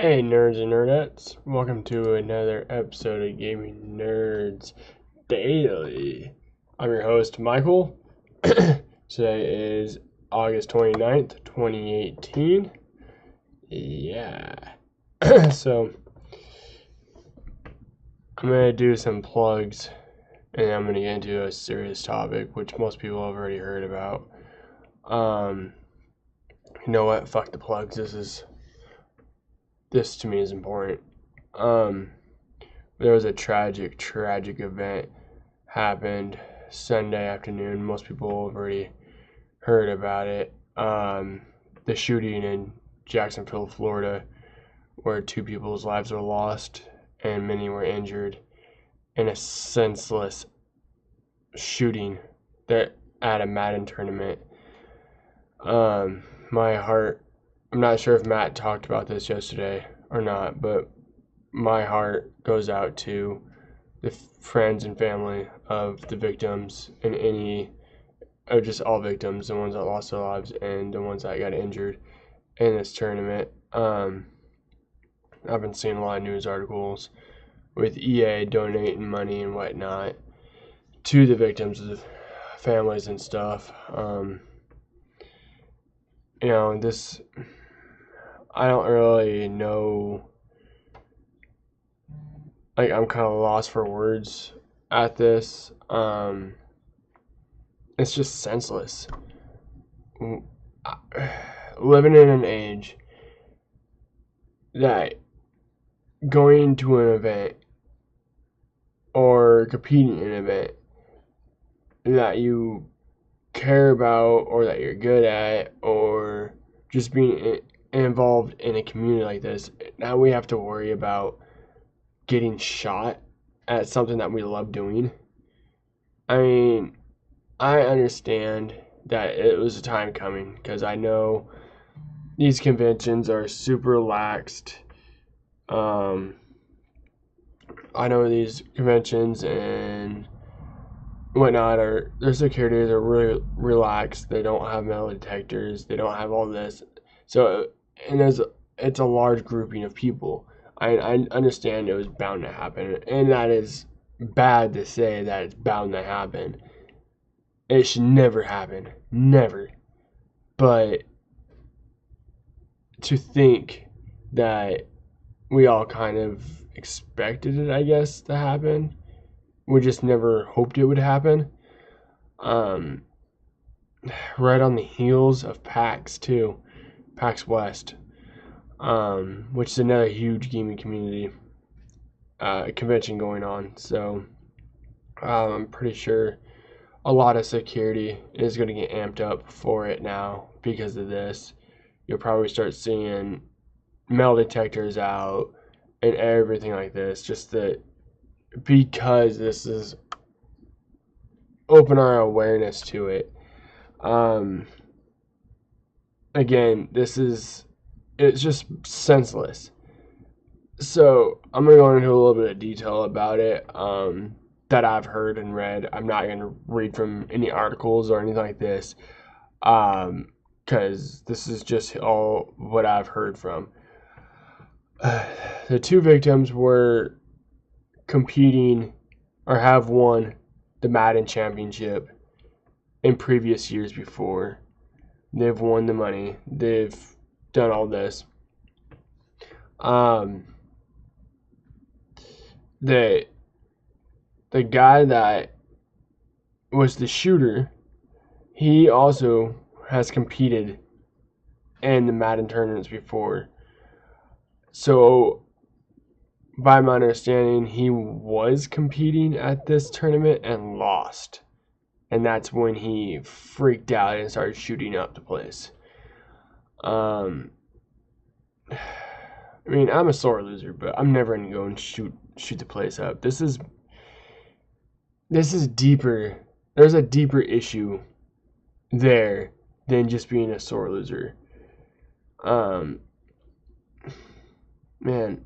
Hey, Nerds and Nerdettes. Welcome to another episode of Gaming Nerds Daily. I'm your host, Michael. Today is August 29th, 2018. Yeah. So, I'm going to do some plugs, and I'm going to get into a serious topic, which most people have already heard about. You know what? Fuck the plugs. This to me is important. There was a tragic event happened Sunday afternoon. Most people have already heard about it. The shooting in Jacksonville, Florida, where 2 people's lives were lost and many were injured in a senseless shooting that at a Madden tournament. My heart, I'm not sure if Matt talked about this yesterday or not, but my heart goes out to the friends and family of the victims or just all victims, the ones that lost their lives and the ones that got injured in this tournament. I've been seeing a lot of news articles with EA donating money and whatnot to the victims, the families and stuff. I don't really know. Like, I'm kind of lost for words at this. It's just senseless. Living in an age that going to an event or competing in an event that you care about or that you're good at, or just being involved in a community like this, now we have to worry about getting shot at something that we love doing. I mean, I understand that it was a time coming, because I know these conventions are super relaxed. I know these conventions and whatnot their securities are really relaxed. They don't have metal detectors. They don't have all this. So, and it's a large grouping of people. I understand it was bound to happen, and that is bad to say that it's bound to happen. It should never happen. Never. But to think that we all kind of expected it, I guess, to happen. We just never hoped it would happen. Right on the heels of PAX too. PAX West. Which is another huge gaming community convention going on. So I'm pretty sure a lot of security is going to get amped up for it now because of this. You'll probably start seeing metal detectors out and everything like this, just because this is open our awareness to it. Again, it's just senseless. So I'm going to go into a little bit of detail about it that I've heard and read. I'm not going to read from any articles or anything like this, because this is just all what I've heard from. The 2 victims were competing or have won the Madden Championship in previous years before. They've won the money. They've done all this. The guy that was the shooter, he also has competed in the Madden tournaments before. So, by my understanding, he was competing at this tournament and lost. And that's when he freaked out and started shooting up the place. I mean, I'm a sore loser, but I'm never going to go and shoot the place up. This is deeper. There's a deeper issue there than just being a sore loser. Man,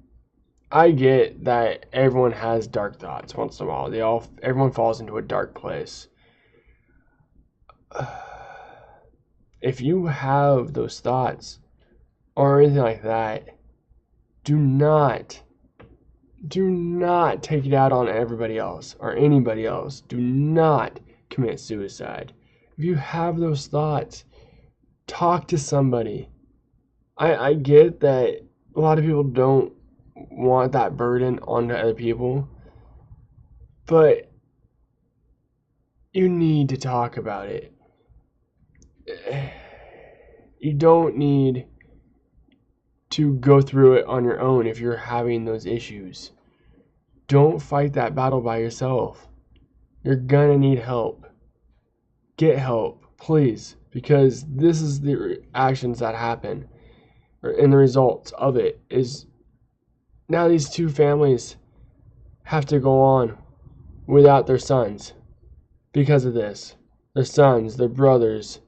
I get that everyone has dark thoughts once in a while. Everyone falls into a dark place. If you have those thoughts or anything like that, do not take it out on everybody else or anybody else. Do not commit suicide. If you have those thoughts, talk to somebody. I get that a lot of people don't want that burden onto other people, but you need to talk about it. You don't need to go through it on your own if you're having those issues. Don't fight that battle by yourself. You're gonna need help. Get help, please, because this is the actions that happen, and the results of it is now these two families have to go on without their sons because of this. Their sons, their brothers,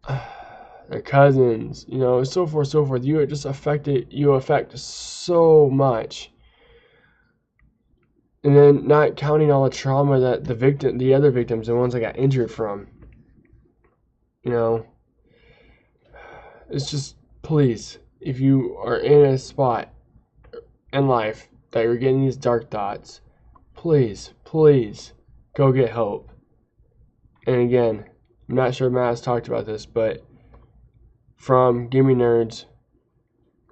their cousins, so forth, so forth. You affect so much. And then not counting all the trauma that the other victims, the ones that got injured from. It's just, please, if you are in a spot in life that you're getting these dark thoughts, please go get help. And again, I'm not sure Matt has talked about this, but from Gaming Nerds,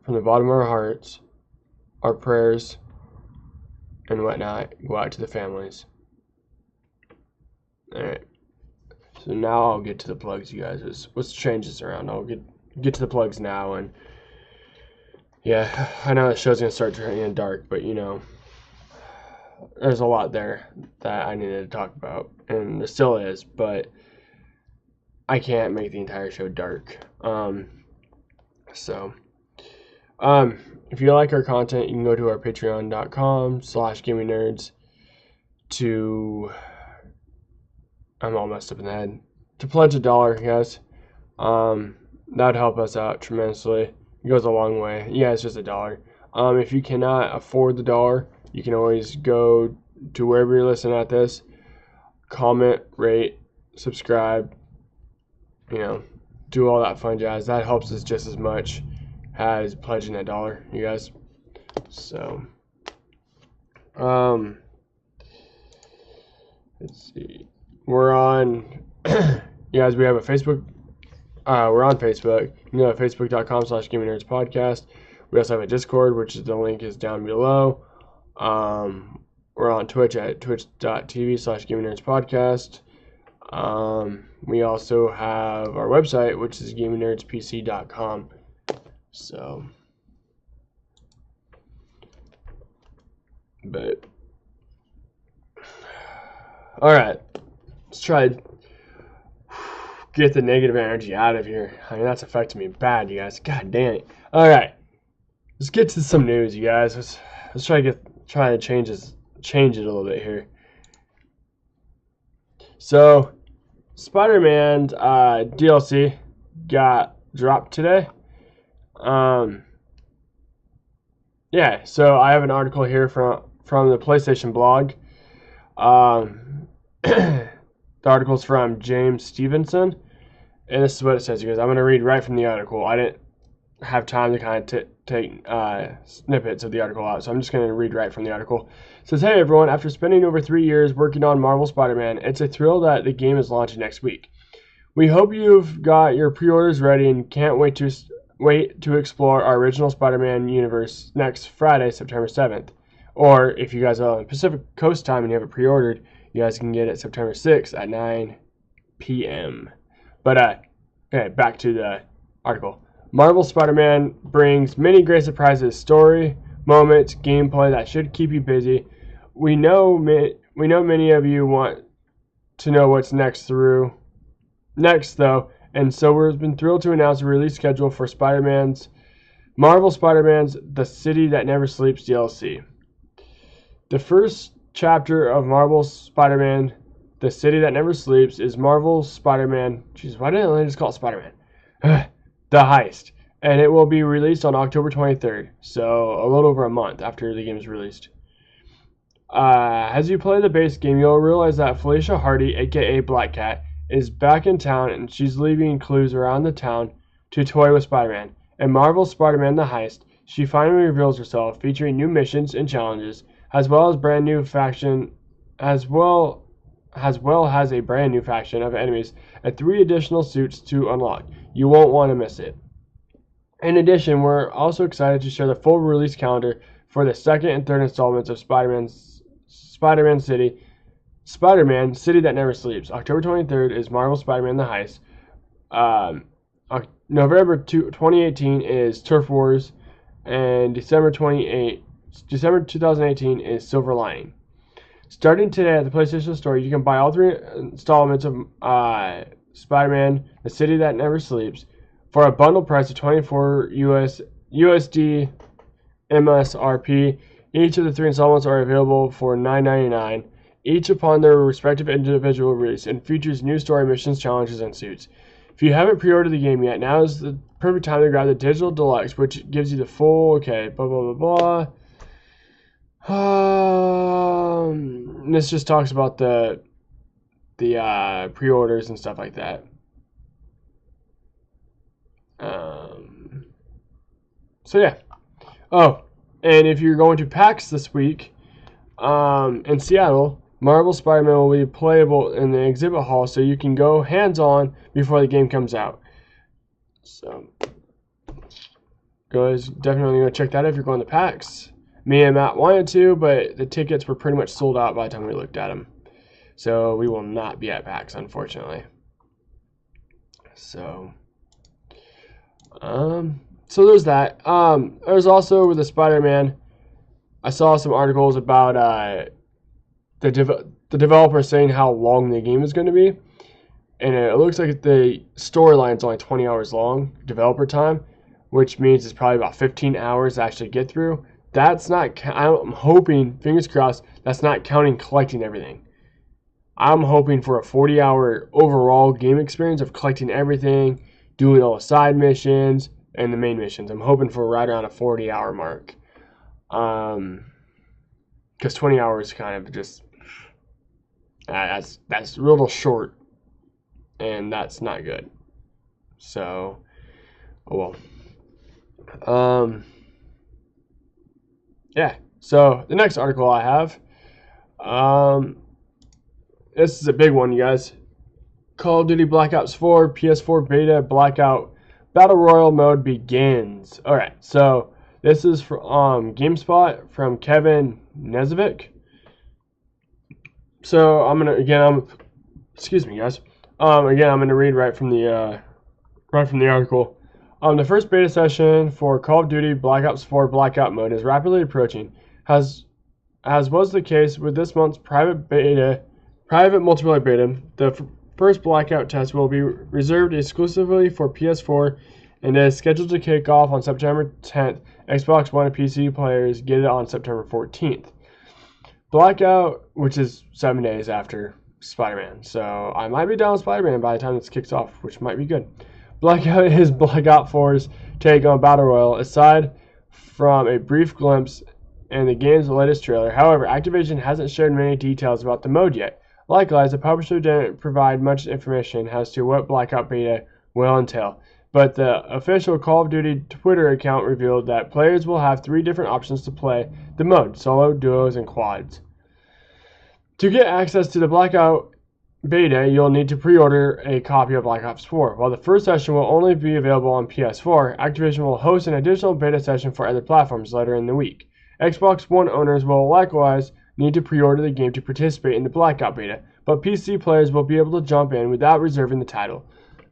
from the bottom of our hearts, our prayers and whatnot go out to the families. Alright. So now I'll get to the plugs, you guys. Let's change this around. I'll get to the plugs now. And yeah, I know the show's gonna start turning dark, but there's a lot there that I needed to talk about, and there still is, but I can't make the entire show dark. If you like our content, you can go to our patreon.com/gamingnerds to, I'm all messed up in the head, to pledge $1, guys. That'd help us out tremendously. It goes a long way. Yeah, it's just $1. If you cannot afford the $1, you can always go to wherever you're listening at this, comment, rate, subscribe, do all that fun jazz. That helps us just as much as pledging $1, you guys. So, let's see. We're on, you guys, we have a Facebook. We're on Facebook. You can go to facebook.com/GamingNerdsPodcast. We also have a Discord, which is the link is down below. We're on Twitch at twitch.tv/GamingNerdsPodcast. We also have our website, which is GamingNerdsPC.com. So, but, alright, let's try to get the negative energy out of here. I mean, that's affecting me bad, you guys. God damn it. Alright, let's get to some news, you guys. Let's try to change it a little bit here. So, Spider-Man DLC got dropped today. Yeah, so I have an article here from the PlayStation blog. The article's from James Stevenson, and this is what it says, you guys. I'm going to read right from the article. I didn't have time to kind of take snippets of the article out, so I'm just going to read right from the article. It says, "Hey everyone, after spending over 3 years working on Marvel Spider-Man, it's a thrill that the game is launching next week. We hope you've got your pre-orders ready and can't wait to explore our original Spider-Man universe next Friday, September 7th. Or if you guys are on Pacific Coast time and you have it pre-ordered, you guys can get it September 6th at 9 p.m. But okay, back to the article. Marvel Spider-Man brings many great surprises, story, moments, gameplay that should keep you busy. We know many of you want to know what's next though, and so we've been thrilled to announce a release schedule for Marvel Spider-Man's The City That Never Sleeps DLC. The first chapter of Marvel Spider-Man, The City That Never Sleeps, is Marvel Spider-Man. Jeez, why didn't I just call it Spider-Man? The Heist. And it will be released on October 23rd, so a little over a month after the game is released. As you play the base game, you'll realize that Felicia Hardy, aka Black Cat, is back in town, and she's leaving clues around the town to toy with Spider-Man. In Marvel Spider-Man The Heist, she finally reveals herself, featuring new missions and challenges, as well as brand new faction, as well as a brand new faction of enemies and 3 additional suits to unlock. You won't want to miss it. In addition, we're also excited to share the full release calendar for the second and third installments of Spider-Man City That Never Sleeps. October 23rd is Marvel Spider-Man The Heist. November 2018 is Turf Wars, and December 2018 is Silver Lining. Starting today at the PlayStation Store, you can buy all 3 installments of Spider-Man The City That Never Sleeps for a bundle price of $24 USD MSRP. Each of the 3 installments are available for $9.99, each upon their respective individual release, and features new story missions, challenges, and suits. If you haven't pre-ordered the game yet, now is the perfect time to grab the Digital Deluxe, which gives you the full, blah, blah, blah, blah. This just talks about the pre-orders and stuff like that. So yeah. Oh, and if you're going to PAX this week, in Seattle, Marvel Spider-Man will be playable in the exhibit hall, so you can go hands-on before the game comes out. So, guys, definitely go check that out if you're going to PAX. Me and Matt wanted to, but the tickets were pretty much sold out by the time we looked at them. So we will not be at PAX, unfortunately. So there's that. There's also with the Spider-Man, I saw some articles about the developer saying how long the game is going to be, and it looks like the storyline is only 20 hours long, developer time, which means it's probably about 15 hours to actually get through. That's not, I'm hoping, fingers crossed, that's not counting collecting everything. I'm hoping for a 40-hour overall game experience of collecting everything, doing all the side missions, and the main missions. I'm hoping for right around a 40-hour mark. Because 20 hours kind of just, that's a little short, and that's not good. So, oh well. Yeah, so the next article I have, this is a big one, you guys. Call of Duty Black Ops 4 PS4 beta blackout battle royale mode begins. All right, so this is from GameSpot from Kevin Nezovic. So excuse me, guys. I'm gonna read right from the article. The first beta session for Call of Duty Black Ops 4 Blackout mode is rapidly approaching. As was the case with this month's private multiplayer beta, the first Blackout test will be reserved exclusively for PS4 and is scheduled to kick off on September 10th. Xbox One and PC players get it on September 14th. Blackout, which is 7 days after Spider-Man, so I might be down with Spider-Man by the time this kicks off, which might be good. Blackout is Blackout 4's take on Battle Royale, aside from a brief glimpse in the game's latest trailer. However, Activision hasn't shared many details about the mode yet. Likewise, the publisher didn't provide much information as to what Blackout beta will entail, but the official Call of Duty Twitter account revealed that players will have 3 different options to play the mode: solo, duos, and quads. To get access to the Blackout beta, you'll need to pre-order a copy of Black Ops 4. While the first session will only be available on PS4, Activision will host an additional beta session for other platforms later in the week. Xbox One owners will likewise need to pre-order the game to participate in the Blackout beta, but PC players will be able to jump in without reserving the title.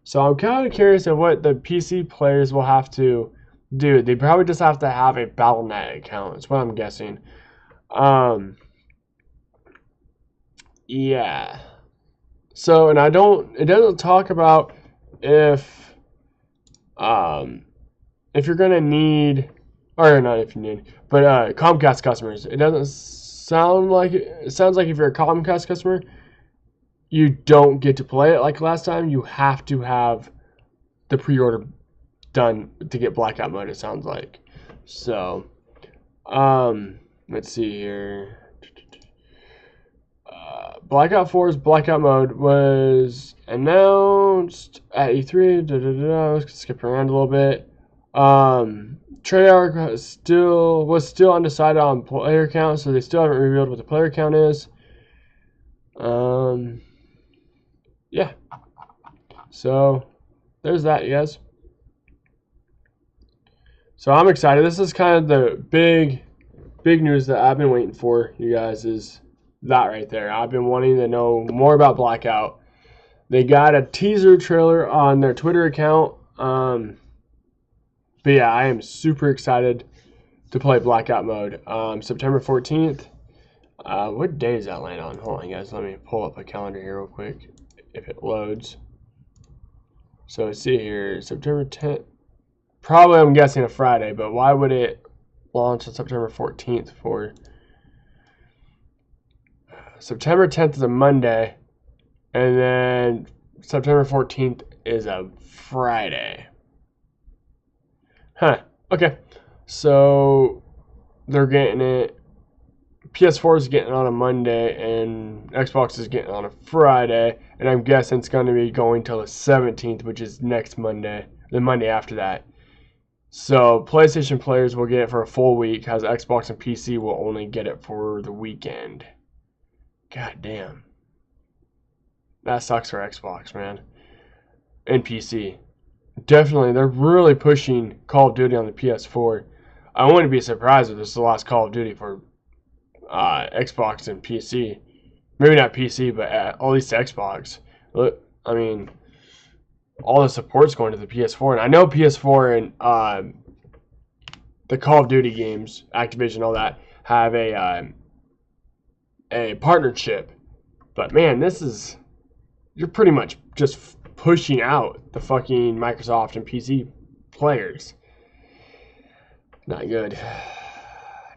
So I'm kind of curious of what the PC players will have to do. They probably just have to have a Battle.net account, that's what I'm guessing. Yeah. So, and it doesn't talk about if you're gonna need, or not if you need, but Comcast customers. It doesn't sound like it sounds like if you're a Comcast customer, you don't get to play it like last time. You have to have the pre-order done to get Blackout mode, it sounds like. So, let's see here. Blackout 4's Blackout mode was announced at E3. Let's skip around a little bit. Treyarch was still undecided on player count, so they still haven't revealed what the player count is. Yeah. So there's that, you guys. So I'm excited. This is kind of the big news that I've been waiting for, you guys, is that right there. I've been wanting to know more about Blackout. They got a teaser trailer on their Twitter account. But yeah, I am super excited to play Blackout mode. September 14th. What day does that land on? Hold on, guys. Let me pull up a calendar here real quick, if it loads. So let's see here. September 10th. Probably, I'm guessing, a Friday, but why would it launch on September 14th for? September 10th is a Monday, and then September 14th is a Friday. Huh. Okay. So they're getting it. PS4 is getting on a Monday, and Xbox is getting on a Friday, and I'm guessing it's going to be going till the 17th, which is next Monday, the Monday after that. So PlayStation players will get it for a full week, as Xbox and PC will only get it for the weekend. God damn. That sucks for Xbox, man. And PC. Definitely, they're really pushing Call of Duty on the PS4. I wouldn't be surprised if this is the last Call of Duty for Xbox and PC. Maybe not PC, but at least Xbox. Look, I mean, all the support's going to the PS4, and I know PS4 and the Call of Duty games, Activision, all that, have a partnership. But man, you're pretty much just pushing out the fucking Microsoft and PC players. Not good.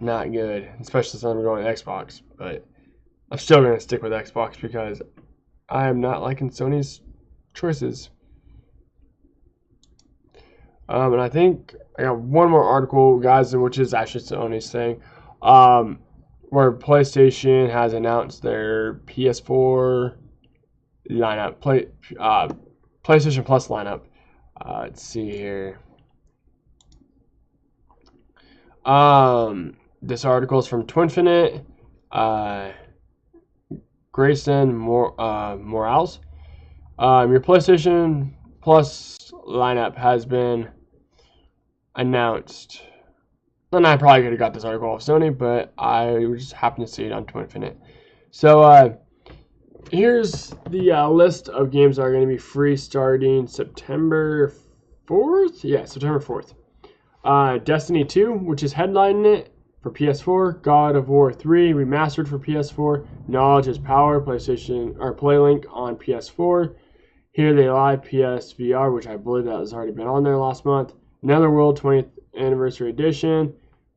Not good. Especially since I'm going to Xbox. But I'm still going to stick with Xbox because I am not liking Sony's choices. And I think I got one more article, guys, which is actually Sony's thing. Where PlayStation has announced their PS4 lineup, PlayStation Plus lineup. Let's see here. This article is from Twinfinite. Grayson Morales. Your PlayStation Plus lineup has been announced. And I probably could have got this article off Sony, but I just happened to see it on Twinfinite. So, here's the list of games that are going to be free starting September 4th? Yeah, September 4th. Destiny 2, which is headlining it for PS4. God of War 3 remastered for PS4. Knowledge is Power, PlayLink on PS4. Here They Lie PSVR, which I believe that has already been on there last month. Netherworld 20th Anniversary Edition.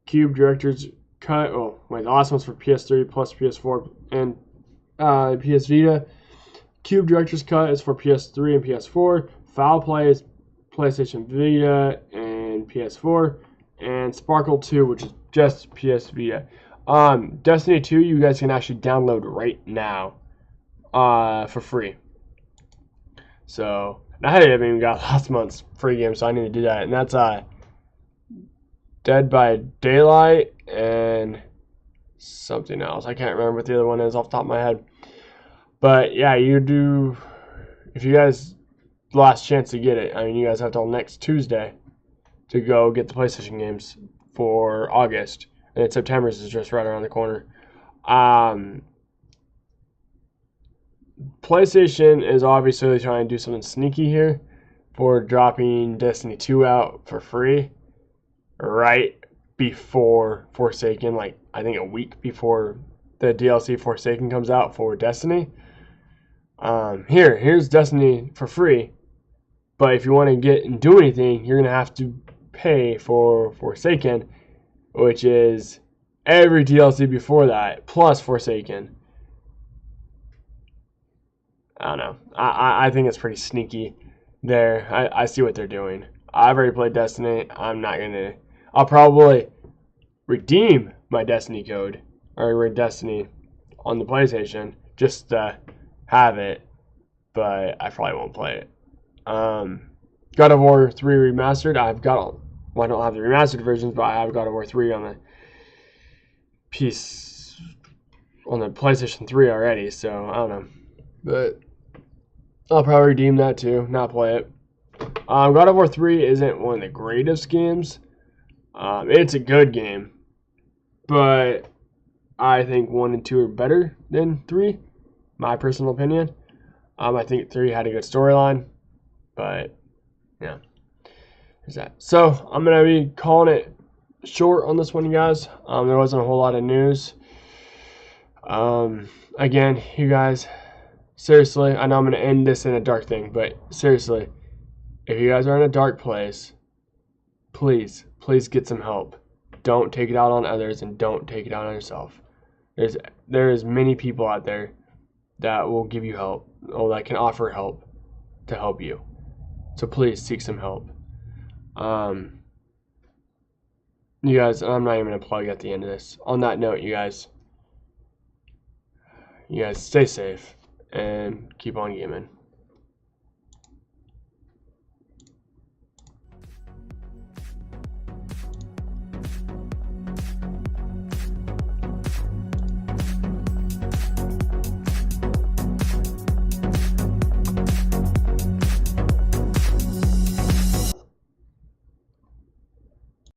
Cube Director's Cut. Oh, wait, the last one's for PS3 plus PS4 and PS Vita. Cube Director's Cut is for PS3 and PS4. Foul Play is PlayStation Vita and PS4. And Sparkle 2, which is just PS Vita. Destiny 2, you guys can actually download right now for free. So, I haven't even got last month's free game, so I need to do that. And that's Dead by Daylight and something else. I can't remember what the other one is off the top of my head. But yeah, you do. If you guys last chance to get it, I mean, you guys have till next Tuesday to go get the PlayStation games for August, and then September's is just right around the corner. PlayStation is obviously trying to do something sneaky here for dropping Destiny 2 out for free right before Forsaken, like I think a week before the DLC Forsaken comes out for Destiny. Here's Destiny for free, but if you want to get and do anything, you're gonna have to pay for Forsaken, which is every DLC before that plus Forsaken. I don't know. I think it's pretty sneaky there. I see what they're doing. I've already played Destiny. I'll probably redeem my Destiny code or Destiny on the PlayStation just to have it, but I probably won't play it. God of War 3 Remastered, I've got Well, I don't have the remastered versions, but I have God of War 3 on the PlayStation 3 already, so I don't know. But I'll probably redeem that too, not play it. God of War 3 isn't one of the greatest games. It's a good game, but I think 1 and 2 are better than 3, my personal opinion. I think 3 had a good storyline, but yeah, there's that. So I'm gonna be calling it short on this one, you guys. There wasn't a whole lot of news. Again, you guys, seriously, I know I'm gonna end this in a dark thing, but seriously, if you guys are in a dark place, please get some help. Don't take it out on others, and don't take it out on yourself. There's many people out there that will give you help, or that can offer help to help you. So please seek some help. You guys, I'm not even gonna plug at the end of this. On that note, you guys stay safe and keep on gaming.